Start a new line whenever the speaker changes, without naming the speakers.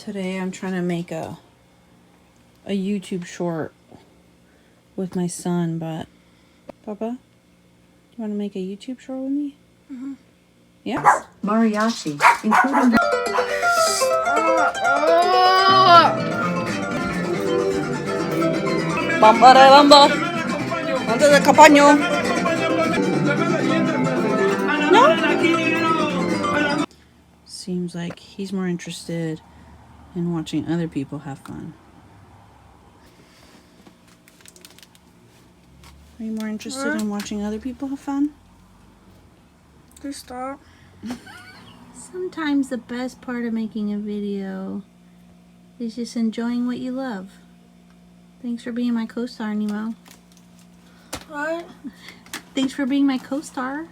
Today I'm trying to make a YouTube short with my son, but Papa, you want to make a YouTube short with me? Mm-hmm. Yeah?
Mariachi, including...
Bamba de bamba. Antes de capaño. No? Seems like he's more interested in watching other people have fun. Are you more interested in watching other people have fun?
Just stop.
Sometimes the best part of making a video is just enjoying what you love. Thanks for being my co-star, Nemo.
What?
Thanks for being my co-star.